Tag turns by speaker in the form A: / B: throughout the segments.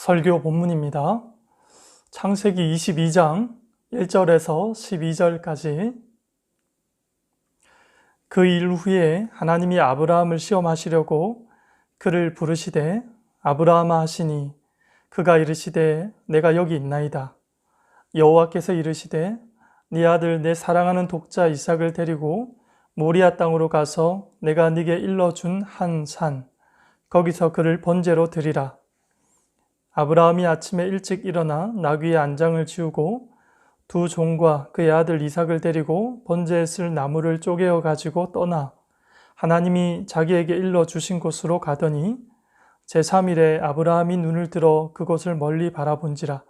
A: 설교 본문입니다. 창세기 22장 1절에서 12절까지. 그 일 후에 하나님이 아브라함을 시험하시려고 그를 부르시되 아브라함아 하시니 그가 이르시되 내가 여기 있나이다. 여호와께서 이르시되 네 아들 내 사랑하는 독자 이삭을 데리고 모리아 땅으로 가서 내가 네게 일러준 한 산 거기서 그를 번제로 드리라. 아브라함이 아침에 일찍 일어나 나귀의 안장을 지우고 두 종과 그의 아들 이삭을 데리고 번제에 쓸 나무를 쪼개어 가지고 떠나 하나님이 자기에게 일러주신 곳으로 가더니 제3일에 아브라함이 눈을 들어 그곳을 멀리 바라본지라.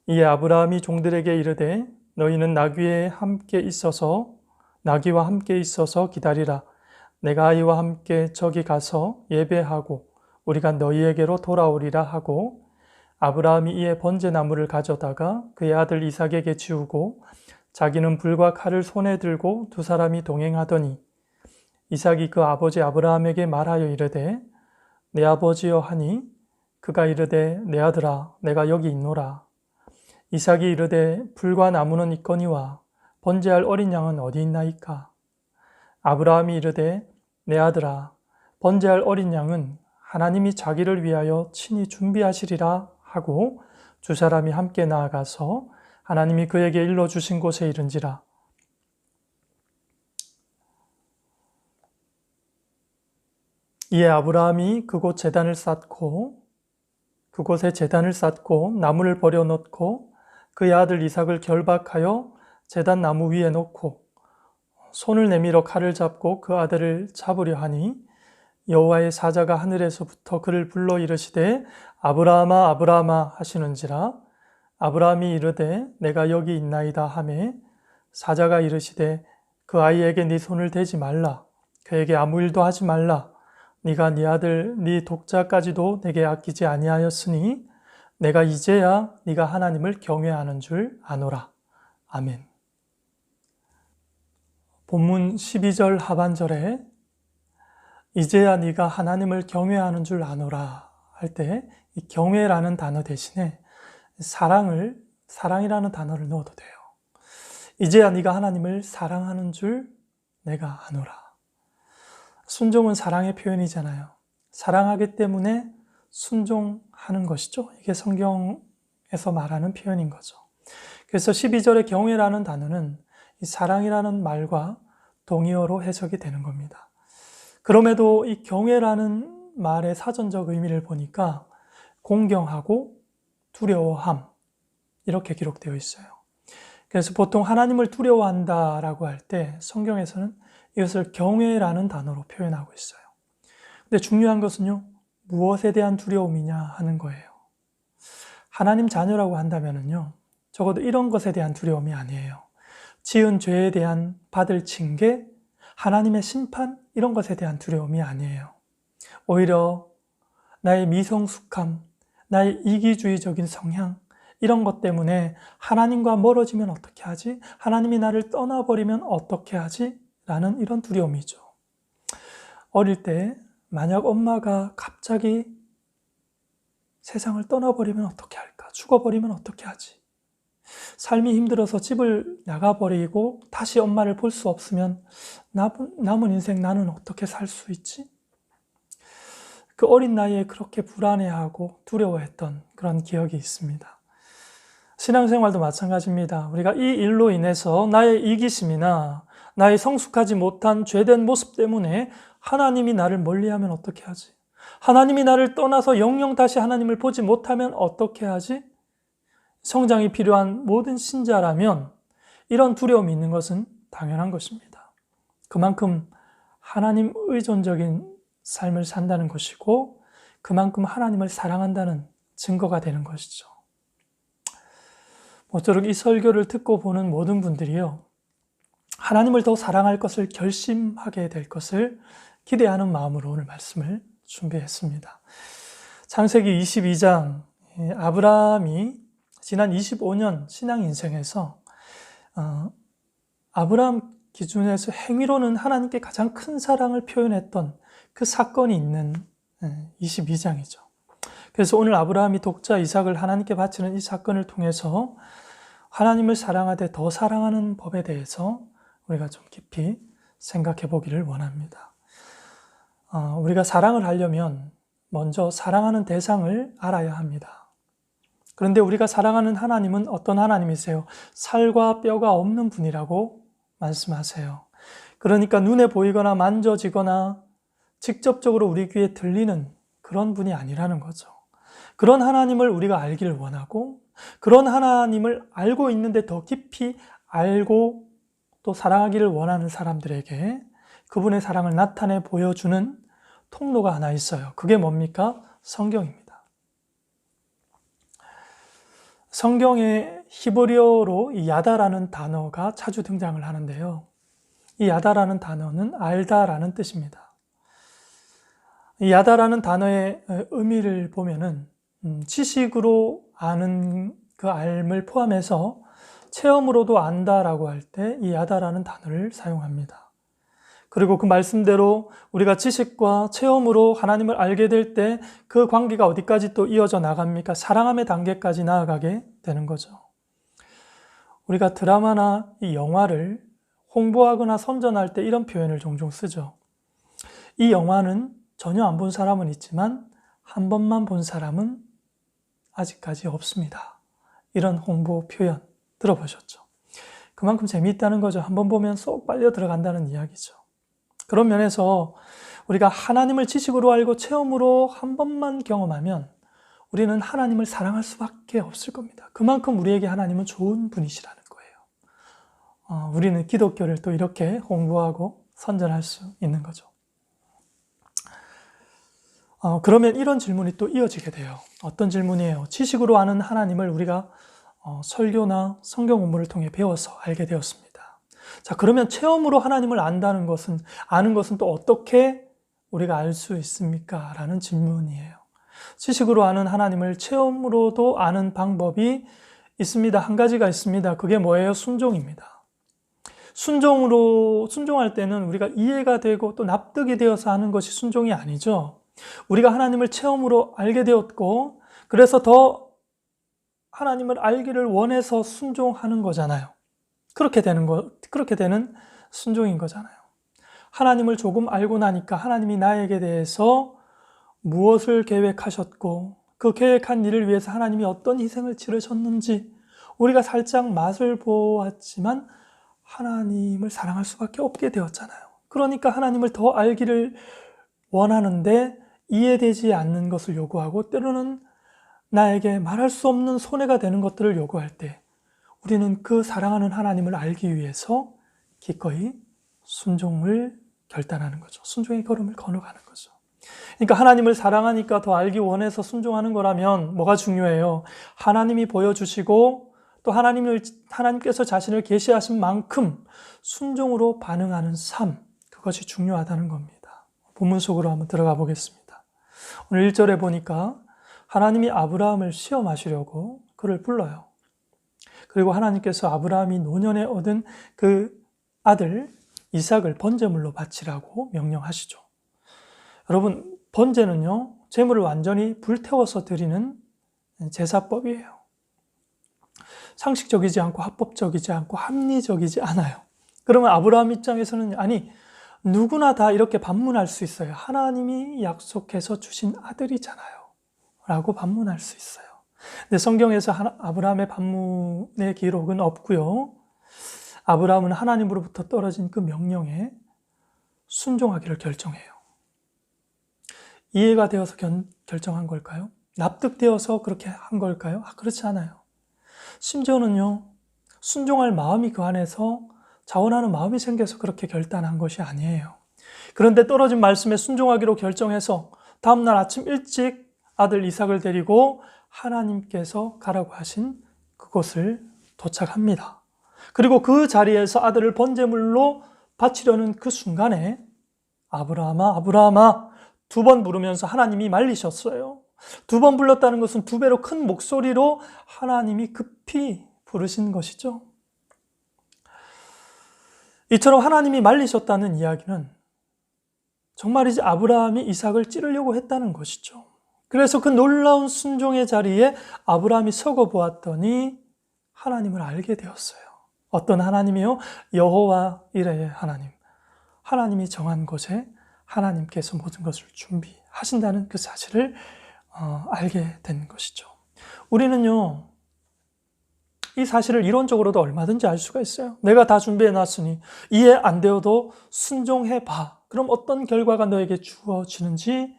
A: 이에 아브라함이 종들에게 이르되 너희는 나귀와 함께 있어서 기다리라. 내가 아이와 함께 저기 가서 예배하고 우리가 너희에게로 돌아오리라 하고 아브라함이 이에 번제나무를 가져다가 그의 아들 이삭에게 지우고 자기는 불과 칼을 손에 들고 두 사람이 동행하더니 이삭이 그 아버지 아브라함에게 말하여 이르되 내 아버지여 하니 그가 이르되 내 아들아 내가 여기 있노라. 이삭이 이르되 불과 나무는 있거니와 번제할 어린 양은 어디 있나이까? 아브라함이 이르되 내 아들아 번제할 어린 양은 하나님이 자기를 위하여 친히 준비하시리라 하고 두 사람이 함께 나아가서 하나님이 그에게 일러주신 곳에 이른지라. 이에 아브라함이 그곳에 제단을 쌓고 나무를 버려 놓고 그의 아들 이삭을 결박하여 제단 나무 위에 놓고 손을 내밀어 칼을 잡고 그 아들을 잡으려 하니 여호와의 사자가 하늘에서부터 그를 불러 이르시되 아브라함아 아브라함아 하시는지라. 아브라함이 이르되 내가 여기 있나이다 하매 사자가 이르시되 그 아이에게 네 손을 대지 말라. 그에게 아무 일도 하지 말라. 네가 네 아들 네 독자까지도 내게 아끼지 아니하였으니 내가 이제야 네가 하나님을 경외하는 줄 아노라. 아멘. 본문 12절 하반절에 이제야 네가 하나님을 경외하는 줄 아노라 할 때 이 경외라는 단어 대신에 사랑이라는 단어를 넣어도 돼요. 이제야 네가 하나님을 사랑하는 줄 내가 아노라. 순종은 사랑의 표현이잖아요. 사랑하기 때문에 순종하는 것이죠. 이게 성경에서 말하는 표현인 거죠. 그래서 12절의 경외라는 단어는 이 사랑이라는 말과 동의어로 해석이 되는 겁니다. 그럼에도 이 경외라는 말의 사전적 의미를 보니까 공경하고 두려워함 이렇게 기록되어 있어요. 그래서 보통 하나님을 두려워한다라고 할 때 성경에서는 이것을 경외라는 단어로 표현하고 있어요. 근데 중요한 것은요, 무엇에 대한 두려움이냐 하는 거예요. 하나님 자녀라고 한다면은요, 적어도 이런 것에 대한 두려움이 아니에요. 지은 죄에 대한 받을 징계, 하나님의 심판 이런 것에 대한 두려움이 아니에요. 오히려 나의 미성숙함, 나의 이기주의적인 성향 이런 것 때문에 하나님과 멀어지면 어떻게 하지? 하나님이 나를 떠나버리면 어떻게 하지? 라는 이런 두려움이죠. 어릴 때 만약 엄마가 갑자기 세상을 떠나버리면 어떻게 할까? 죽어버리면 어떻게 하지? 삶이 힘들어서 집을 나가버리고 다시 엄마를 볼 수 없으면 남은 인생 나는 어떻게 살 수 있지? 그 어린 나이에 그렇게 불안해하고 두려워했던 그런 기억이 있습니다. 신앙생활도 마찬가지입니다. 우리가 이 일로 인해서 나의 이기심이나 나의 성숙하지 못한 죄된 모습 때문에 하나님이 나를 멀리하면 어떻게 하지? 하나님이 나를 떠나서 영영 다시 하나님을 보지 못하면 어떻게 하지? 성장이 필요한 모든 신자라면 이런 두려움이 있는 것은 당연한 것입니다. 그만큼 하나님 의존적인 삶을 산다는 것이고 그만큼 하나님을 사랑한다는 증거가 되는 것이죠. 모쪼록 이 설교를 듣고 보는 모든 분들이요, 하나님을 더 사랑할 것을 결심하게 될 것을 기대하는 마음으로 오늘 말씀을 준비했습니다. 창세기 22장, 아브라함이 지난 25년 신앙 인생에서 아브라함 기준에서 행위로는 하나님께 가장 큰 사랑을 표현했던 그 사건이 있는 22장이죠. 그래서 오늘 아브라함이 독자 이삭을 하나님께 바치는 이 사건을 통해서 하나님을 사랑하되 더 사랑하는 법에 대해서 우리가 좀 깊이 생각해 보기를 원합니다. 우리가 사랑을 하려면 먼저 사랑하는 대상을 알아야 합니다. 그런데 우리가 사랑하는 하나님은 어떤 하나님이세요? 살과 뼈가 없는 분이라고 말씀하세요. 그러니까 눈에 보이거나 만져지거나 직접적으로 우리 귀에 들리는 그런 분이 아니라는 거죠. 그런 하나님을 우리가 알기를 원하고 그런 하나님을 알고 있는데 더 깊이 알고 또 사랑하기를 원하는 사람들에게 그분의 사랑을 나타내 보여주는 통로가 하나 있어요. 그게 뭡니까? 성경입니다. 성경의 히브리어로 이 야다라는 단어가 자주 등장을 하는데요. 이 야다라는 단어는 알다라는 뜻입니다. 이 야다라는 단어의 의미를 보면은 지식으로 아는 그 알을 포함해서 체험으로도 안다라고 할 때 이 야다라는 단어를 사용합니다. 그리고 그 말씀대로 우리가 지식과 체험으로 하나님을 알게 될 때 그 관계가 어디까지 또 이어져 나갑니까? 사랑함의 단계까지 나아가게 되는 거죠. 우리가 드라마나 이 영화를 홍보하거나 선전할 때 이런 표현을 종종 쓰죠. 이 영화는 전혀 안 본 사람은 있지만 한 번만 본 사람은 아직까지 없습니다. 이런 홍보 표현 들어보셨죠? 그만큼 재미있다는 거죠. 한 번 보면 쏙 빨려 들어간다는 이야기죠. 그런 면에서 우리가 하나님을 지식으로 알고 체험으로 한 번만 경험하면 우리는 하나님을 사랑할 수밖에 없을 겁니다. 그만큼 우리에게 하나님은 좋은 분이시라는 거예요. 우리는 기독교를 또 이렇게 홍보하고 선전할 수 있는 거죠. 그러면 이런 질문이 또 이어지게 돼요. 어떤 질문이에요? 지식으로 아는 하나님을 우리가 설교나 성경 공부를 통해 배워서 알게 되었습니다. 자, 그러면 체험으로 하나님을 아는 것은 또 어떻게 우리가 알 수 있습니까? 라는 질문이에요. 지식으로 아는 하나님을 체험으로도 아는 방법이 있습니다. 한 가지가 있습니다. 그게 뭐예요? 순종입니다. 순종할 때는 우리가 이해가 되고 또 납득이 되어서 하는 것이 순종이 아니죠. 우리가 하나님을 체험으로 알게 되었고, 그래서 더 하나님을 알기를 원해서 순종하는 거잖아요. 그렇게 되는 순종인 거잖아요. 하나님을 조금 알고 나니까 하나님이 나에게 대해서 무엇을 계획하셨고 그 계획한 일을 위해서 하나님이 어떤 희생을 치르셨는지 우리가 살짝 맛을 보았지만 하나님을 사랑할 수밖에 없게 되었잖아요. 그러니까 하나님을 더 알기를 원하는데 이해되지 않는 것을 요구하고 때로는 나에게 말할 수 없는 손해가 되는 것들을 요구할 때 우리는 그 사랑하는 하나님을 알기 위해서 기꺼이 순종을 결단하는 거죠. 순종의 걸음을 걸어가는 거죠. 그러니까 하나님을 사랑하니까 더 알기 원해서 순종하는 거라면 뭐가 중요해요? 하나님이 보여주시고 또 하나님께서 자신을 계시하신 만큼 순종으로 반응하는 삶, 그것이 중요하다는 겁니다. 본문 속으로 한번 들어가 보겠습니다. 오늘 1절에 보니까 하나님이 아브라함을 시험하시려고 그를 불러요. 그리고 하나님께서 아브라함이 노년에 얻은 그 아들 이삭을 번제물로 바치라고 명령하시죠. 여러분, 번제는요, 제물을 완전히 불태워서 드리는 제사법이에요. 상식적이지 않고 합법적이지 않고 합리적이지 않아요. 그러면 아브라함 입장에서는 아니, 누구나 다 이렇게 반문할 수 있어요. 하나님이 약속해서 주신 아들이잖아요. 라고 반문할 수 있어요. 근데 성경에서 아브라함의 반문의 기록은 없고요. 아브라함은 하나님으로부터 떨어진 그 명령에 순종하기를 결정해요. 이해가 되어서 결정한 걸까요? 납득되어서 그렇게 한 걸까요? 그렇지 않아요. 심지어는요, 순종할 마음이 그 안에서 자원하는 마음이 생겨서 그렇게 결단한 것이 아니에요. 그런데 떨어진 말씀에 순종하기로 결정해서 다음날 아침 일찍 아들 이삭을 데리고 하나님께서 가라고 하신 그곳을 도착합니다. 그리고 그 자리에서 아들을 번제물로 바치려는 그 순간에 아브라함아, 아브라함아 2번 부르면서 하나님이 말리셨어요. 2번 불렀다는 것은 2배로 큰 목소리로 하나님이 급히 부르신 것이죠. 이처럼 하나님이 말리셨다는 이야기는 정말이지 아브라함이 이삭을 찌르려고 했다는 것이죠. 그래서 그 놀라운 순종의 자리에 아브라함이 서고 보았더니 하나님을 알게 되었어요. 어떤 하나님이요? 여호와 이레의 하나님. 하나님이 정한 곳에 하나님께서 모든 것을 준비하신다는 그 사실을 알게 된 것이죠. 우리는요, 이 사실을 이론적으로도 얼마든지 알 수가 있어요. 내가 다 준비해 놨으니 이해 안 되어도 순종해 봐. 그럼 어떤 결과가 너에게 주어지는지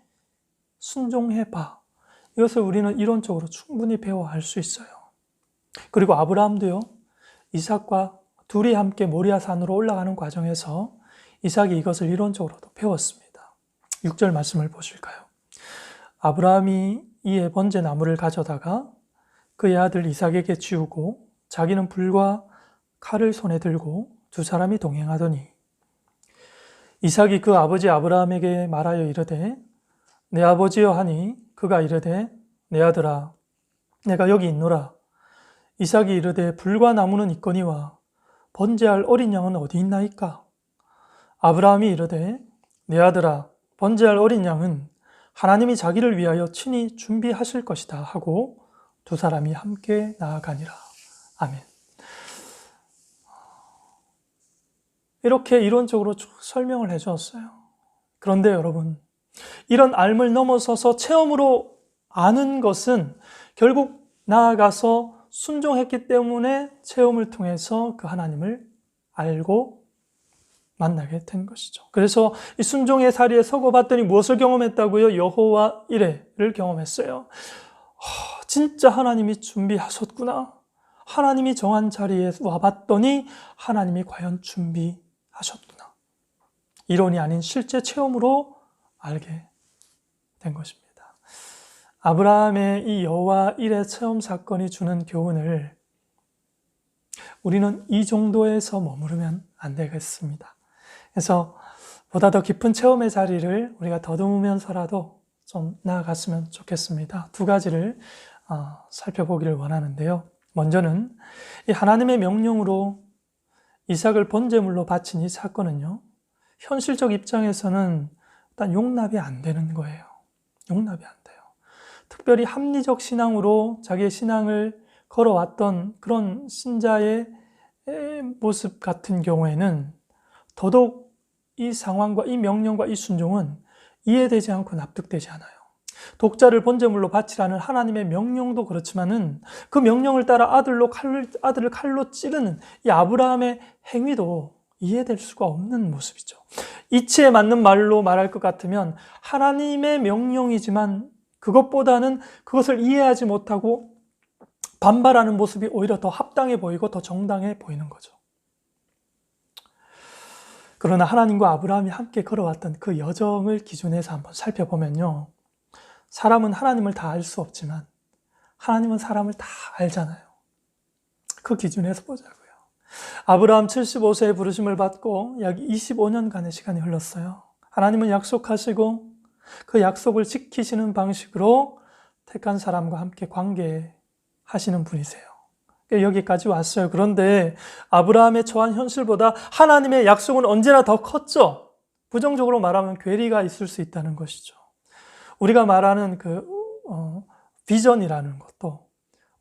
A: 순종해 봐. 이것을 우리는 이론적으로 충분히 배워 알 수 있어요. 그리고 아브라함도요, 이삭과 둘이 함께 모리아 산으로 올라가는 과정에서 이삭이 이것을 이론적으로도 배웠습니다. 6절 말씀을 보실까요? 아브라함이 이에 번제 나무를 가져다가 그의 아들 이삭에게 지우고 자기는 불과 칼을 손에 들고 두 사람이 동행하더니 이삭이 그 아버지 아브라함에게 말하여 이르되 내 아버지여 하니 그가 이르되 내 아들아 내가 여기 있노라. 이삭이 이르되 불과 나무는 있거니와 번제할 어린 양은 어디 있나이까? 아브라함이 이르되 내 아들아 번제할 어린 양은 하나님이 자기를 위하여 친히 준비하실 것이다 하고 두 사람이 함께 나아가니라. 아멘. 이렇게 이론적으로 쭉 설명을 해주었어요. 그런데 여러분, 이런 알을 넘어서서 체험으로 아는 것은 결국 나아가서 순종했기 때문에 체험을 통해서 그 하나님을 알고 만나게 된 것이죠. 그래서 이 순종의 자리에 서고 봤더니 무엇을 경험했다고요? 여호와 이레를 경험했어요. 진짜 하나님이 준비하셨구나. 하나님이 정한 자리에 와봤더니 하나님이 과연 준비하셨구나. 이론이 아닌 실제 체험으로 알게 된 것입니다. 아브라함의 이 여호와 이레 체험 사건이 주는 교훈을 우리는 이 정도에서 머무르면 안 되겠습니다. 그래서 보다 더 깊은 체험의 자리를 우리가 더듬으면서라도 좀 나아갔으면 좋겠습니다. 두 가지를 살펴보기를 원하는데요. 먼저는 이 하나님의 명령으로 이삭을 번제물로 바친 이 사건은요, 현실적 입장에서는 일단 용납이 안 되는 거예요. 용납이 안 돼요. 특별히 합리적 신앙으로 자기의 신앙을 걸어왔던 그런 신자의 모습 같은 경우에는 더더욱 이 상황과 이 명령과 이 순종은 이해되지 않고 납득되지 않아요. 독자를 번제물로 바치라는 하나님의 명령도 그렇지만은 그 명령을 따라 아들을 칼로 찌르는 이 아브라함의 행위도 이해될 수가 없는 모습이죠. 이치에 맞는 말로 말할 것 같으면 하나님의 명령이지만 그것보다는 그것을 이해하지 못하고 반발하는 모습이 오히려 더 합당해 보이고 더 정당해 보이는 거죠. 그러나 하나님과 아브라함이 함께 걸어왔던 그 여정을 기준해서 한번 살펴보면요. 사람은 하나님을 다 알 수 없지만 하나님은 사람을 다 알잖아요. 그 기준에서 보자고요. 아브라함 75세의 부르심을 받고 약 25년간의 시간이 흘렀어요. 하나님은 약속하시고 그 약속을 지키시는 방식으로 택한 사람과 함께 관계하시는 분이세요. 여기까지 왔어요. 그런데 아브라함의 처한 현실보다 하나님의 약속은 언제나 더 컸죠. 부정적으로 말하면 괴리가 있을 수 있다는 것이죠. 우리가 말하는 비전이라는 것도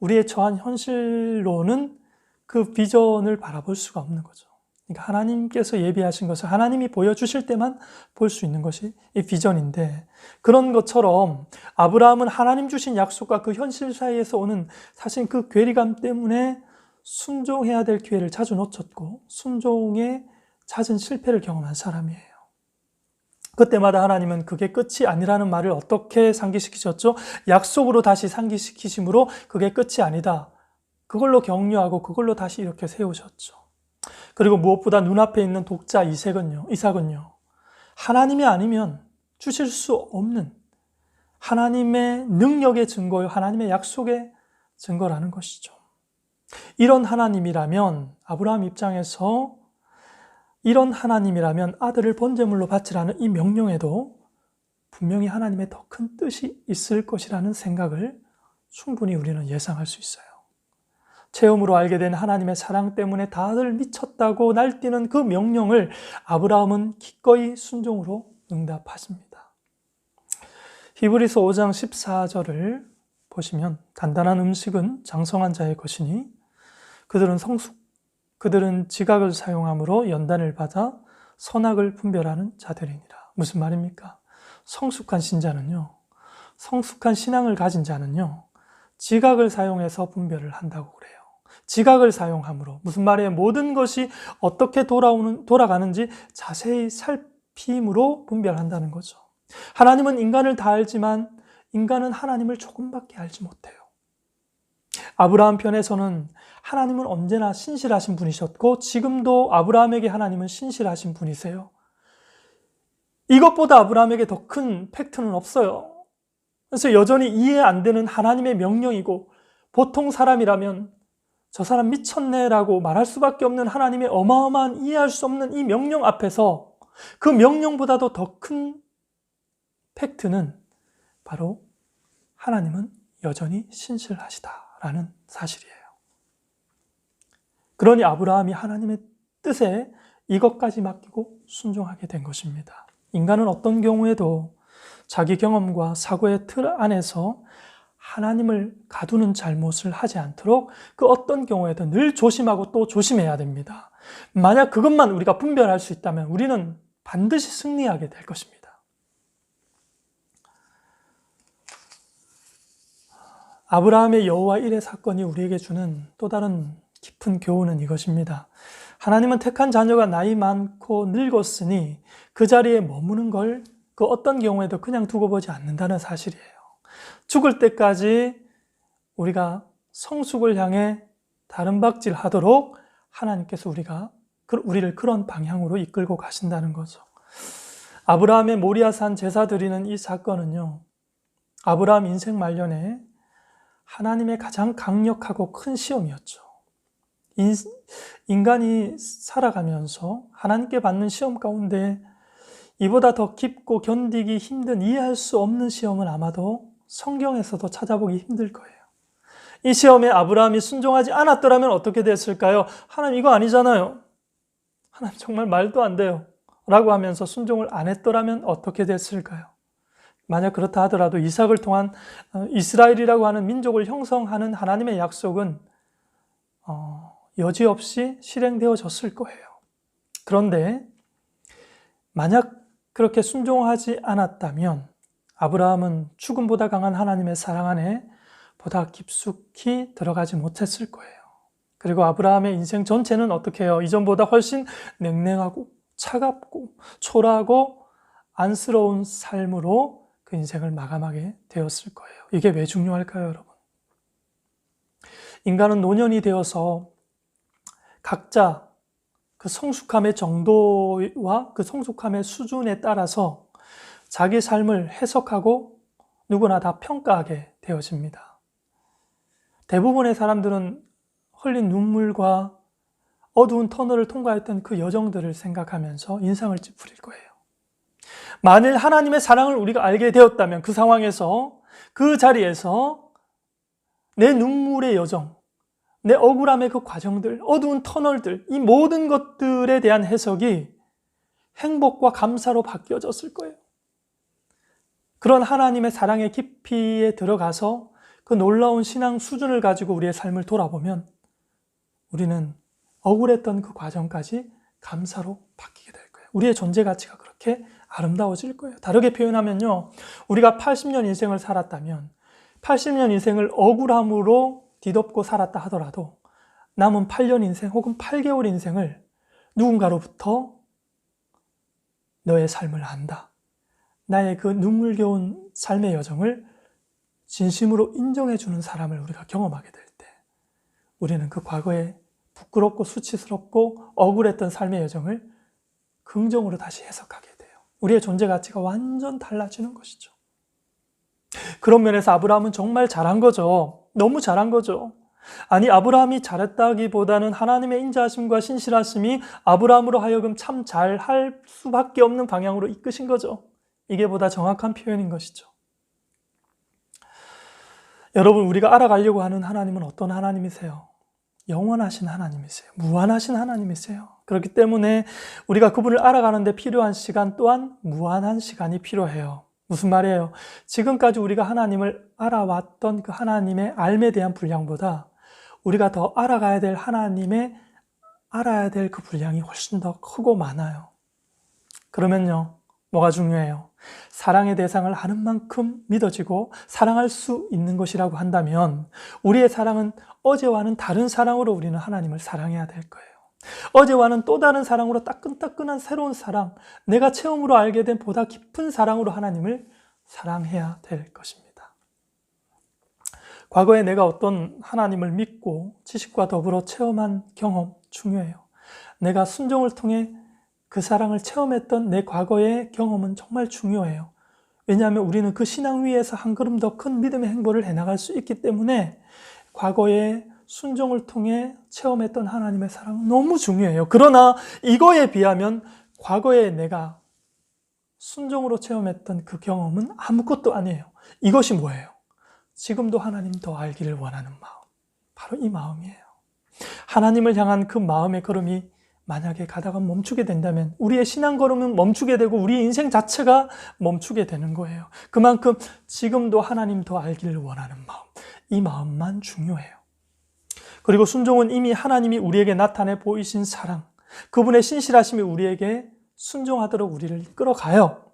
A: 우리의 처한 현실로는 그 비전을 바라볼 수가 없는 거죠. 그러니까 하나님께서 예비하신 것을 하나님이 보여주실 때만 볼 수 있는 것이 이 비전인데, 그런 것처럼 아브라함은 하나님 주신 약속과 그 현실 사이에서 오는 사실 그 괴리감 때문에 순종해야 될 기회를 자주 놓쳤고 순종에 잦은 실패를 경험한 사람이에요. 그때마다 하나님은 그게 끝이 아니라는 말을 어떻게 상기시키셨죠? 약속으로 다시 상기시키심으로 그게 끝이 아니다. 그걸로 격려하고 그걸로 다시 이렇게 세우셨죠. 그리고 무엇보다 눈앞에 있는 독자 이삭은요, 하나님이 아니면 주실 수 없는 하나님의 능력의 증거요, 하나님의 약속의 증거라는 것이죠. 이런 하나님이라면, 아브라함 입장에서 이런 하나님이라면 아들을 번제물로 바치라는 이 명령에도 분명히 하나님의 더 큰 뜻이 있을 것이라는 생각을 충분히 우리는 예상할 수 있어요. 체험으로 알게 된 하나님의 사랑 때문에 다들 미쳤다고 날뛰는 그 명령을 아브라함은 기꺼이 순종으로 응답하십니다. 히브리서 5장 14절을 보시면 단단한 음식은 장성한 자의 것이니 그들은 지각을 사용함으로 연단을 받아 선악을 분별하는 자들이니라. 무슨 말입니까? 성숙한 신자는요, 성숙한 신앙을 가진 자는요, 지각을 사용해서 분별을 한다고 그래요. 지각을 사용함으로, 무슨 말이에요? 모든 것이 어떻게 돌아가는지 자세히 살핌으로 분별한다는 거죠. 하나님은 인간을 다 알지만 인간은 하나님을 조금밖에 알지 못해요. 아브라함 편에서는 하나님은 언제나 신실하신 분이셨고 지금도 아브라함에게 하나님은 신실하신 분이세요. 이것보다 아브라함에게 더 큰 팩트는 없어요. 그래서 여전히 이해 안 되는 하나님의 명령이고, 보통 사람이라면 저 사람 미쳤네라고 말할 수밖에 없는 하나님의 어마어마한 이해할 수 없는 이 명령 앞에서 그 명령보다도 더 큰 팩트는 바로 하나님은 여전히 신실하시다라는 사실이에요. 그러니 아브라함이 하나님의 뜻에 이것까지 맡기고 순종하게 된 것입니다. 인간은 어떤 경우에도 자기 경험과 사고의 틀 안에서 하나님을 가두는 잘못을 하지 않도록 그 어떤 경우에도 늘 조심하고 또 조심해야 됩니다. 만약 그것만 우리가 분별할 수 있다면 우리는 반드시 승리하게 될 것입니다. 아브라함의 여호와 일의 사건이 우리에게 주는 또 다른 깊은 교훈은 이것입니다. 하나님은 택한 자녀가 나이 많고 늙었으니 그 자리에 머무는 걸 그 어떤 경우에도 그냥 두고 보지 않는다는 사실이에요. 죽을 때까지 우리가 성숙을 향해 다른박질 하도록 하나님께서 우리를 그런 방향으로 이끌고 가신다는 거죠. 아브라함의 모리아산 제사 드리는 이 사건은요, 아브라함 인생 말년에 하나님의 가장 강력하고 큰 시험이었죠. 인간이 살아가면서 하나님께 받는 시험 가운데 이보다 더 깊고 견디기 힘든, 이해할 수 없는 시험은 아마도 성경에서도 찾아보기 힘들 거예요. 이 시험에 아브라함이 순종하지 않았더라면 어떻게 됐을까요? 하나님 이거 아니잖아요. 하나님 정말 말도 안 돼요. 라고 하면서 순종을 안 했더라면 어떻게 됐을까요? 만약 그렇다 하더라도 이삭을 통한 이스라엘이라고 하는 민족을 형성하는 하나님의 약속은 여지없이 실행되어졌을 거예요. 그런데 만약 그렇게 순종하지 않았다면 아브라함은 죽음보다 강한 하나님의 사랑 안에 보다 깊숙이 들어가지 못했을 거예요. 그리고 아브라함의 인생 전체는 어떻게 해요? 이전보다 훨씬 냉랭하고 차갑고 초라하고 안쓰러운 삶으로 그 인생을 마감하게 되었을 거예요. 이게 왜 중요할까요, 여러분? 인간은 노년이 되어서 각자 그 성숙함의 정도와 그 성숙함의 수준에 따라서 자기 삶을 해석하고 누구나 다 평가하게 되어집니다. 대부분의 사람들은 흘린 눈물과 어두운 터널을 통과했던 그 여정들을 생각하면서 인상을 찌푸릴 거예요. 만일 하나님의 사랑을 우리가 알게 되었다면 그 상황에서, 그 자리에서 내 눈물의 여정, 내 억울함의 그 과정들, 어두운 터널들, 이 모든 것들에 대한 해석이 행복과 감사로 바뀌어졌을 거예요. 그런 하나님의 사랑의 깊이에 들어가서 그 놀라운 신앙 수준을 가지고 우리의 삶을 돌아보면 우리는 억울했던 그 과정까지 감사로 바뀌게 될 거예요. 우리의 존재 가치가 그렇게 아름다워질 거예요. 다르게 표현하면요, 우리가 80년 인생을 살았다면 80년 인생을 억울함으로 뒤덮고 살았다 하더라도 남은 8년 인생 혹은 8개월 인생을 누군가로부터 너의 삶을 안다, 나의 그 눈물겨운 삶의 여정을 진심으로 인정해주는 사람을 우리가 경험하게 될 때 우리는 그 과거에 부끄럽고 수치스럽고 억울했던 삶의 여정을 긍정으로 다시 해석하게 돼요. 우리의 존재 가치가 완전 달라지는 것이죠. 그런 면에서 아브라함은 정말 잘한 거죠. 너무 잘한 거죠. 아니, 아브라함이 잘했다기보다는 하나님의 인자하심과 신실하심이 아브라함으로 하여금 참 잘할 수밖에 없는 방향으로 이끄신 거죠. 이게 보다 정확한 표현인 것이죠. 여러분, 우리가 알아가려고 하는 하나님은 어떤 하나님이세요? 영원하신 하나님이세요. 무한하신 하나님이세요. 그렇기 때문에 우리가 그분을 알아가는 데 필요한 시간 또한 무한한 시간이 필요해요. 무슨 말이에요? 지금까지 우리가 하나님을 알아왔던 그 하나님의 알에 대한 분량보다 우리가 더 알아가야 될 하나님의 알아야 될 그 분량이 훨씬 더 크고 많아요. 그러면요, 뭐가 중요해요? 사랑의 대상을 아는 만큼 믿어지고 사랑할 수 있는 것이라고 한다면 우리의 사랑은 어제와는 다른 사랑으로 우리는 하나님을 사랑해야 될 거예요. 어제와는 또 다른 사랑으로 따끈따끈한 새로운 사랑, 내가 체험으로 알게 된 보다 깊은 사랑으로 하나님을 사랑해야 될 것입니다. 과거에 내가 어떤 하나님을 믿고 지식과 더불어 체험한 경험 중요해요. 내가 순종을 통해 그 사랑을 체험했던 내 과거의 경험은 정말 중요해요. 왜냐하면 우리는 그 신앙 위에서 한 걸음 더 큰 믿음의 행보를 해나갈 수 있기 때문에 과거의 순종을 통해 체험했던 하나님의 사랑은 너무 중요해요. 그러나 이거에 비하면 과거에 내가 순종으로 체험했던 그 경험은 아무것도 아니에요. 이것이 뭐예요? 지금도 하나님 더 알기를 원하는 마음. 바로 이 마음이에요. 하나님을 향한 그 마음의 걸음이 만약에 가다가 멈추게 된다면 우리의 신앙 걸음은 멈추게 되고 우리의 인생 자체가 멈추게 되는 거예요. 그만큼 지금도 하나님 더 알기를 원하는 마음, 이 마음만 중요해요. 그리고 순종은 이미 하나님이 우리에게 나타내 보이신 사랑, 그분의 신실하심이 우리에게 순종하도록 우리를 이끌어가요.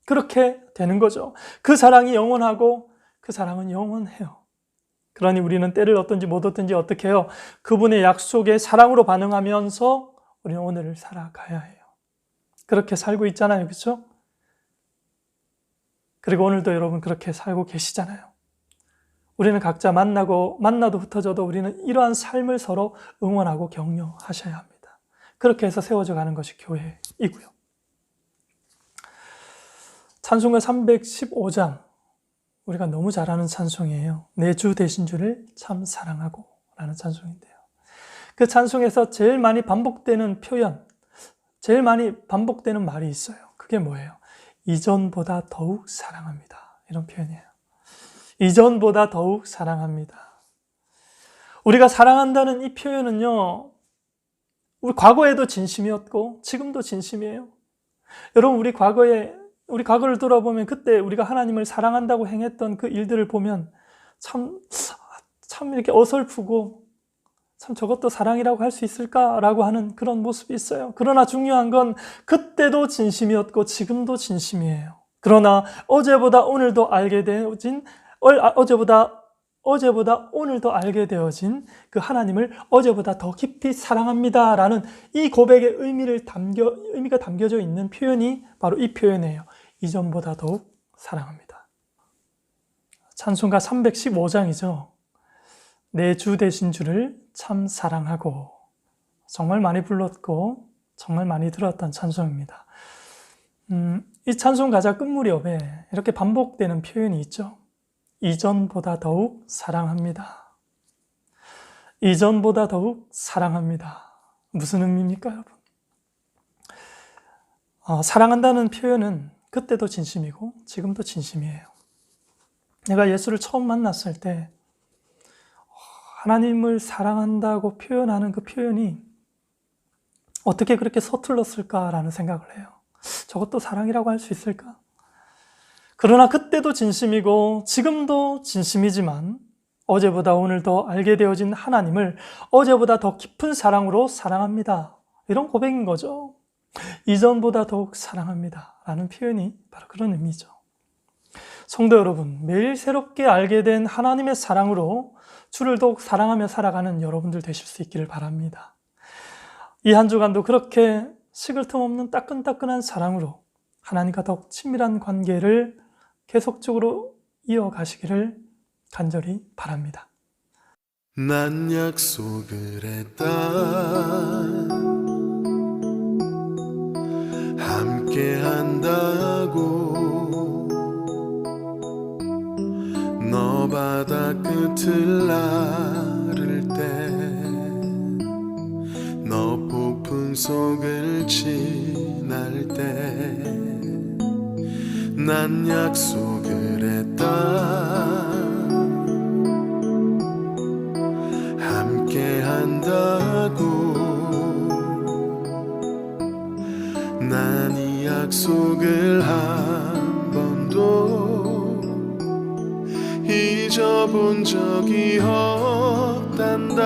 A: 그렇게 되는 거죠. 그 사랑이 영원하고 그 사랑은 영원해요. 그러니 우리는 때를 얻든지 못 얻든지 어떻게 해요? 그분의 약속에 사랑으로 반응하면서 우리는 오늘을 살아가야 해요. 그렇게 살고 있잖아요. 그렇죠? 그리고 오늘도 여러분 그렇게 살고 계시잖아요. 우리는 각자 만나도 흩어져도 우리는 이러한 삶을 서로 응원하고 격려하셔야 합니다. 그렇게 해서 세워져 가는 것이 교회이고요. 찬송가 315장, 우리가 너무 잘 아는 찬송이에요. 내 주 되신 주를 참 사랑하고 라는 찬송인데요. 그 찬송에서 제일 많이 반복되는 표현, 제일 많이 반복되는 말이 있어요. 그게 뭐예요? 이전보다 더욱 사랑합니다. 이런 표현이에요. 이전보다 더욱 사랑합니다. 우리가 사랑한다는 이 표현은요, 우리 과거에도 진심이었고 지금도 진심이에요. 여러분, 우리 과거를 돌아보면 그때 우리가 하나님을 사랑한다고 행했던 그 일들을 보면 참 이렇게 어설프고 참 저것도 사랑이라고 할 수 있을까라고 하는 그런 모습이 있어요. 그러나 중요한 건 그때도 진심이었고 지금도 진심이에요. 그러나 어제보다 오늘도 알게 되어진 그 하나님을 어제보다 더 깊이 사랑합니다라는 이 고백의 의미가 담겨져 있는 표현이 바로 이 표현이에요. 이전보다 더욱 사랑합니다. 찬송가 315장이죠. 내 주 되신 주를 참 사랑하고, 정말 많이 불렀고 정말 많이 들었던 찬송입니다. 이 찬송 가사 끝무렵에 이렇게 반복되는 표현이 있죠. 이전보다 더욱 사랑합니다. 이전보다 더욱 사랑합니다. 무슨 의미입니까, 여러분? 사랑한다는 표현은 그때도 진심이고 지금도 진심이에요. 내가 예수를 처음 만났을 때 하나님을 사랑한다고 표현하는 그 표현이 어떻게 그렇게 서툴렀을까라는 생각을 해요. 저것도 사랑이라고 할 수 있을까? 그러나 그때도 진심이고 지금도 진심이지만 어제보다 오늘 더 알게 되어진 하나님을 어제보다 더 깊은 사랑으로 사랑합니다. 이런 고백인 거죠. 이전보다 더욱 사랑합니다 라는 표현이 바로 그런 의미죠. 성도 여러분, 매일 새롭게 알게 된 하나님의 사랑으로 주를 더욱 사랑하며 살아가는 여러분들 되실 수 있기를 바랍니다. 이 한 주간도 그렇게 식을 틈 없는 따끈따끈한 사랑으로 하나님과 더욱 친밀한 관계를 계속적으로 이어가시기를 간절히 바랍니다.
B: 난 약속을 했다. 함께 한다고. 너 바다 끝을 나를 때, 너 폭풍 속을 지날 때, 난 약속을 했다. 함께 한다고. 난 이 약속을 한 번도 잊어본 적이 없단다.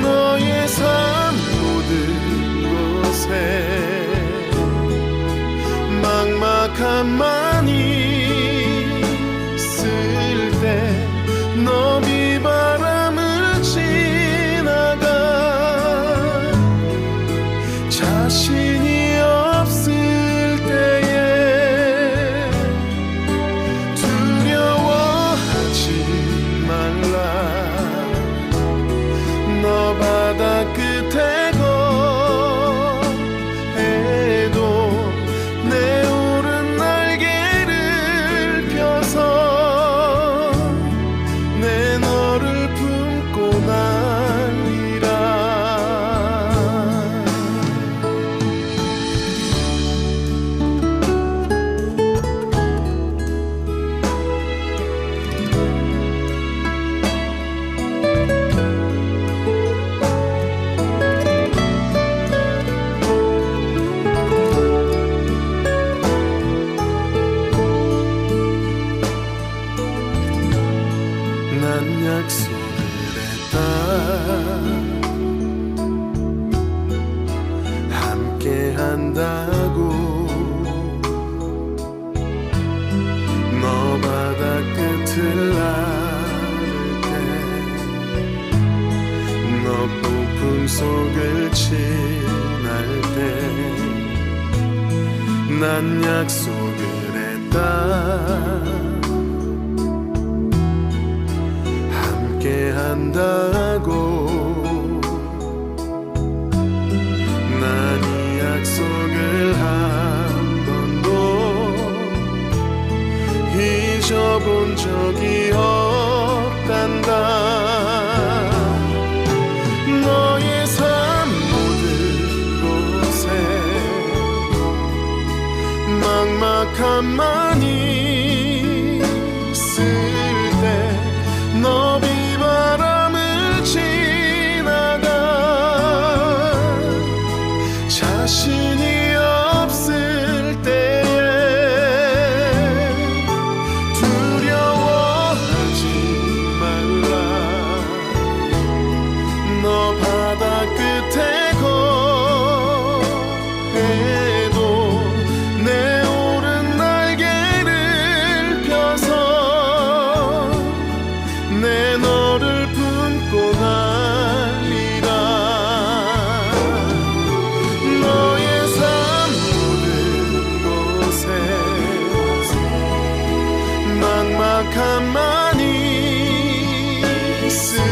B: 너의 삶 모든 곳에 막막함만이 있을 때 너비바람을 지나가 자신이 없을 때에 두려워하지 말라. 너 바다 끝에 거해도 내 오른 날개를 펴서 내 너를 품고 날리라. 난 약속을 했다. 함께 한다고. 너 바다 끝을 나를 때 너 폭풍 속을 지날 때 난 약속을 했다. 함께 한다고. 난 이 약속을 한 번도 잊어본 적이 없단다. 너의 삶 모든 곳에 막막함만이 있을 때 너비바람을 지나가 자신이 없을 때에 두려워하지 말라. 너 바다 끝에 거해도 내 오른 날개를 펴서 내 너를 품고 날리라. 너의 삶 모든 곳에 막막함만이 있을